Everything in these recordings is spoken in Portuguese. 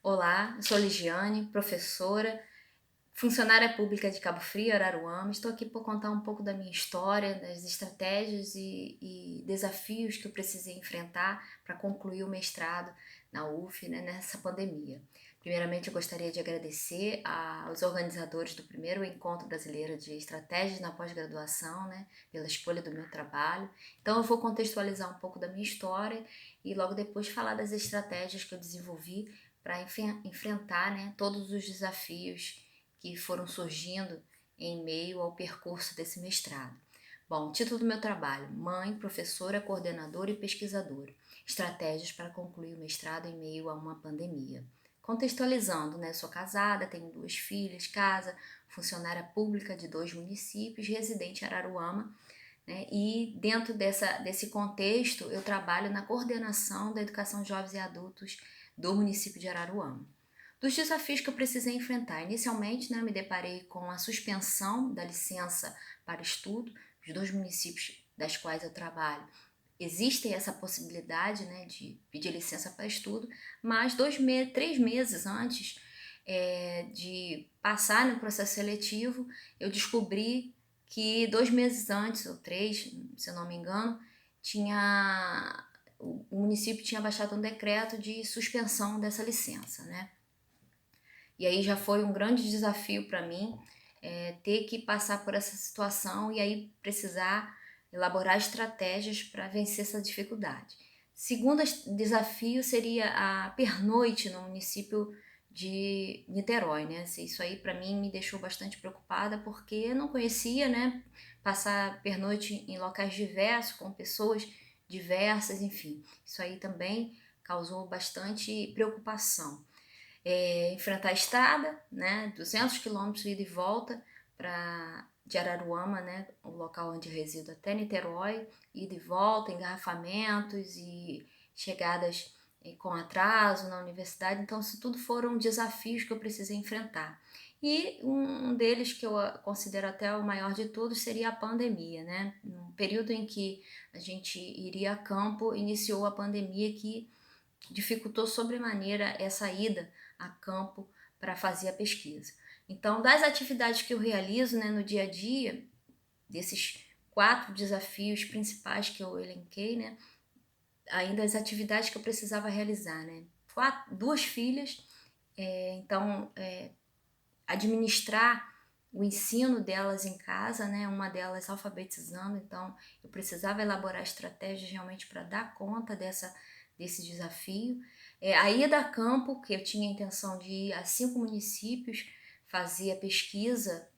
Olá, eu sou Ligiane, professora, funcionária pública de Cabo Frio, Araruama. Estou aqui para contar um pouco da minha história, das estratégias e desafios que eu precisei enfrentar para concluir o mestrado na UF, né, nessa pandemia. Primeiramente, eu gostaria de agradecer aos organizadores do primeiro Encontro Brasileiro de Estratégias na Pós-Graduação, né, pela escolha do meu trabalho. Então, eu vou contextualizar um pouco da minha história e logo depois falar das estratégias que eu desenvolvi para enfrentar, né, todos os desafios que foram surgindo em meio ao percurso desse mestrado. Bom, título do meu trabalho: Mãe, professora, coordenadora e pesquisadora. Estratégias para concluir o mestrado em meio a uma pandemia. Contextualizando, né? Sou casada, tenho 2 filhas, casa, funcionária pública de 2 municípios, residente em Araruama, né? E dentro desse contexto, eu trabalho na coordenação da educação de jovens e adultos do município de Araruama. Dos desafios que eu precisei enfrentar, inicialmente, né, me deparei com a suspensão da licença para estudo. Os 2 municípios das quais eu trabalho existe essa possibilidade, né, de pedir licença para estudo, mas 3 meses antes de passar no processo seletivo, eu descobri que 2 meses antes, ou 3, se eu não me engano, o município tinha baixado um decreto de suspensão dessa licença, né? E aí já foi um grande desafio para mim ter que passar por essa situação e aí precisar elaborar estratégias para vencer essa dificuldade. Segundo desafio seria a pernoite no município de Niterói, né? Isso aí para mim me deixou bastante preocupada porque eu não conhecia, né? Passar pernoite em locais diversos, com pessoas diversas, enfim. Isso aí também causou bastante preocupação. Enfrentar a estrada, né, 200 quilômetros ida e volta de Araruama, né, o local onde resido, até Niterói, ida e volta, engarrafamentos e chegadas com atraso na universidade. Então, isso tudo foram desafios que eu precisei enfrentar. E um deles, que eu considero até o maior de todos, seria a pandemia, né? No período em que a gente iria a campo, iniciou a pandemia que dificultou sobremaneira essa ida a campo para fazer a pesquisa. Então, das atividades que eu realizo, né, no dia a dia, desses 4 desafios principais que eu elenquei, né, ainda as atividades que eu precisava realizar, né, 2 filhas, então administrar o ensino delas em casa, né, uma delas alfabetizando, então eu precisava elaborar estratégias realmente para dar conta desse desafio. A ida a campo, que eu tinha a intenção de ir a 5 municípios, fazer a pesquisa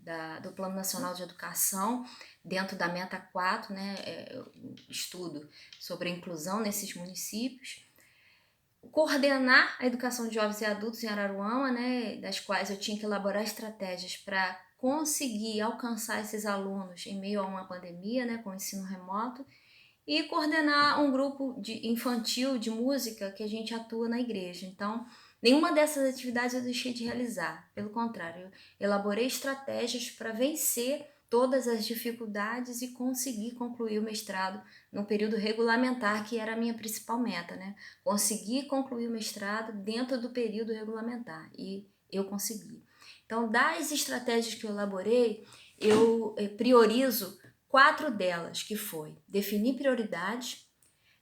do Plano Nacional de Educação, dentro da Meta 4, né, estudo sobre a inclusão nesses municípios. Coordenar a educação de jovens e adultos em Araruama, né, das quais eu tinha que elaborar estratégias para conseguir alcançar esses alunos em meio a uma pandemia, né, com o ensino remoto, e coordenar um grupo infantil de música que a gente atua na igreja. Então, nenhuma dessas atividades eu deixei de realizar. Pelo contrário, eu elaborei estratégias para vencer todas as dificuldades e conseguir concluir o mestrado no período regulamentar, que era a minha principal meta, né? Conseguir concluir o mestrado dentro do período regulamentar, e eu consegui. Então, das estratégias que eu elaborei, eu priorizo 4 delas, que foi definir prioridades,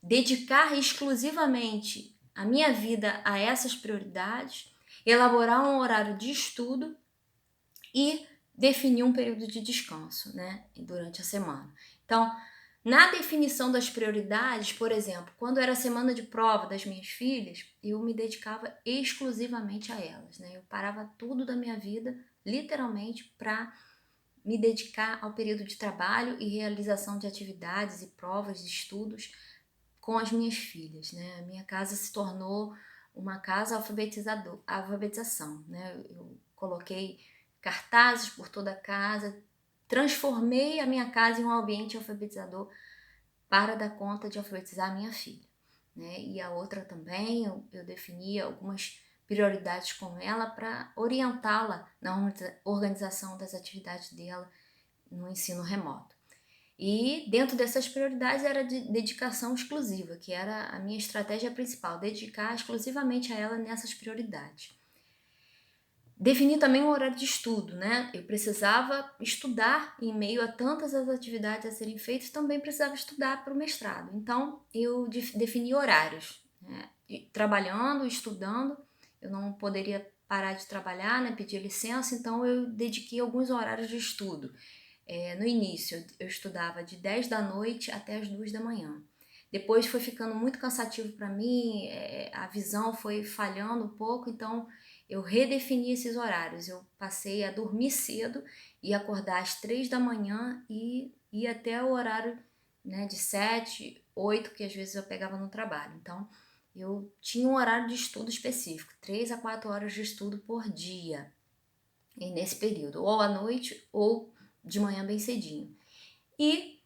dedicar exclusivamente a minha vida a essas prioridades, elaborar um horário de estudo e definir um período de descanso, né, durante a semana. Então, na definição das prioridades, por exemplo, quando era a semana de prova das minhas filhas, eu me dedicava exclusivamente a elas, né? Eu parava tudo da minha vida, literalmente, para me dedicar ao período de trabalho e realização de atividades e provas de estudos com as minhas filhas, né? A minha casa se tornou uma casa alfabetização, né? Eu coloquei cartazes por toda a casa, transformei a minha casa em um ambiente alfabetizador para dar conta de alfabetizar a minha filha, né? E a outra também, eu defini algumas prioridades com ela para orientá-la na organização das atividades dela no ensino remoto. E dentro dessas prioridades era de dedicação exclusiva, que era a minha estratégia principal, dedicar exclusivamente a ela nessas prioridades. Defini também um horário de estudo, né? Eu precisava estudar em meio a tantas as atividades a serem feitas, também precisava estudar para o mestrado. Então, eu defini horários, né? Trabalhando, estudando, eu não poderia parar de trabalhar, né? Pedir licença, então eu dediquei alguns horários de estudo. No início, eu estudava de 10 da noite até as 2 da manhã. Depois foi ficando muito cansativo para mim, a visão foi falhando um pouco, então eu redefini esses horários. Eu passei a dormir cedo e acordar às 3 da manhã e ir até o horário, né, de 7, 8, que às vezes eu pegava no trabalho. Então, eu tinha um horário de estudo específico, 3 a 4 horas de estudo por dia. E nesse período, ou à noite ou de manhã bem cedinho. E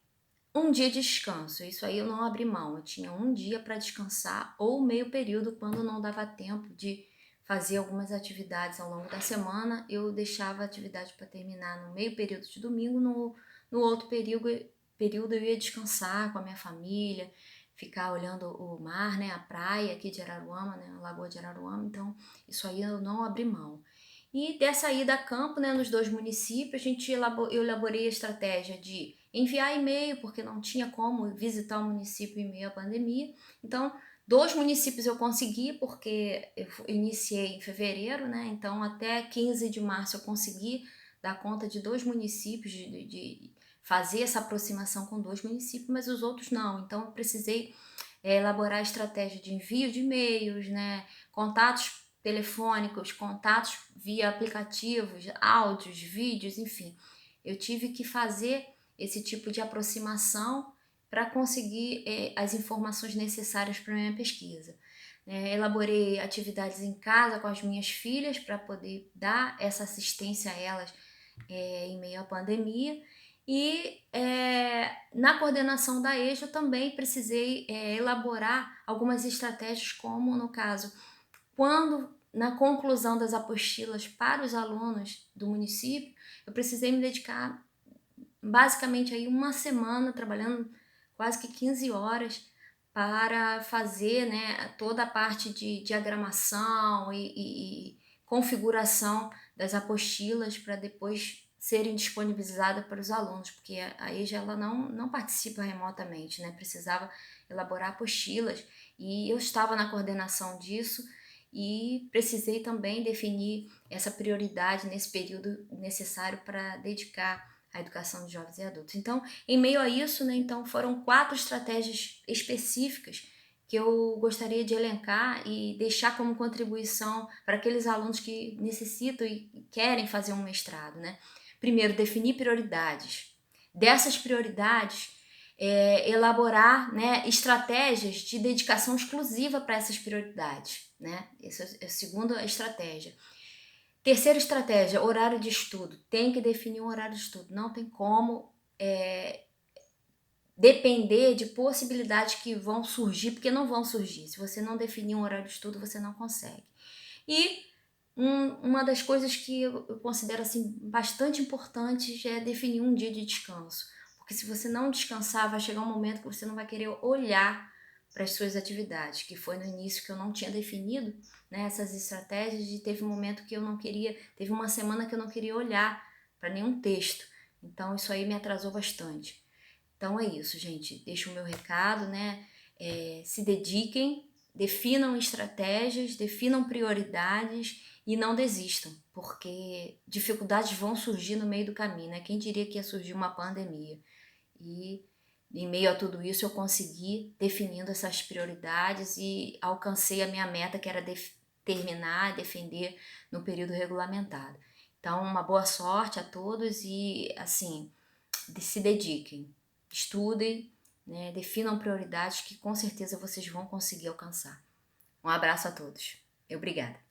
um dia de descanso, isso aí eu não abri mão, eu tinha um dia para descansar ou meio período quando não dava tempo de fazer algumas atividades ao longo da semana, eu deixava a atividade para terminar no meio período de domingo, no outro período eu ia descansar com a minha família, ficar olhando o mar, né, a praia aqui de Araruama, né, a Lagoa de Araruama, então isso aí eu não abri mão. E dessa ida a campo, né, nos 2 municípios, eu elaborei a estratégia de enviar e-mail, porque não tinha como visitar o município em meio à pandemia. Então, 2 municípios eu consegui, porque eu iniciei em fevereiro, né? Então, até 15 de março eu consegui dar conta de 2 municípios, de fazer essa aproximação com 2 municípios, mas os outros não. Então, eu precisei elaborar a estratégia de envio de e-mails, né? Contatos telefônicos, contatos via aplicativos, áudios, vídeos, enfim. Eu tive que fazer esse tipo de aproximação para conseguir as informações necessárias para a minha pesquisa. Elaborei atividades em casa com as minhas filhas para poder dar essa assistência a elas em meio à pandemia. E na coordenação da EJA eu também precisei elaborar algumas estratégias, como no caso, quando na conclusão das apostilas para os alunos do município, eu precisei me dedicar basicamente aí uma semana trabalhando quase que 15 horas para fazer, né, toda a parte de diagramação e configuração das apostilas para depois serem disponibilizadas para os alunos, porque a EJA ela não participa remotamente, né? Precisava elaborar apostilas e eu estava na coordenação disso e precisei também definir essa prioridade nesse período necessário para dedicar à educação de jovens e adultos. Então, em meio a isso, né, então foram 4 estratégias específicas que eu gostaria de elencar e deixar como contribuição para aqueles alunos que necessitam e querem fazer um mestrado, né? Primeiro, definir prioridades. Dessas prioridades, elaborar, né, estratégias de dedicação exclusiva para essas prioridades, né? Essa é a segunda estratégia. Terceira estratégia, horário de estudo. Tem que definir um horário de estudo. Não tem como depender de possibilidades que vão surgir, porque não vão surgir. Se você não definir um horário de estudo, você não consegue. E uma das coisas que eu considero assim, bastante importante é definir um dia de descanso. Porque se você não descansar, vai chegar um momento que você não vai querer olhar para as suas atividades, que foi no início que eu não tinha definido, né, essas estratégias, e teve um momento que eu não queria, teve uma semana que eu não queria olhar para nenhum texto. Então isso aí me atrasou bastante. Então é isso, gente. Deixo o meu recado, né? Se dediquem, definam estratégias, definam prioridades e não desistam, porque dificuldades vão surgir no meio do caminho, né? Quem diria que ia surgir uma pandemia? E em meio a tudo isso eu consegui definindo essas prioridades e alcancei a minha meta, que era terminar e defender no período regulamentado. Então, uma boa sorte a todos e, assim, se dediquem, estudem, né, definam prioridades que com certeza vocês vão conseguir alcançar. Um abraço a todos. Obrigada.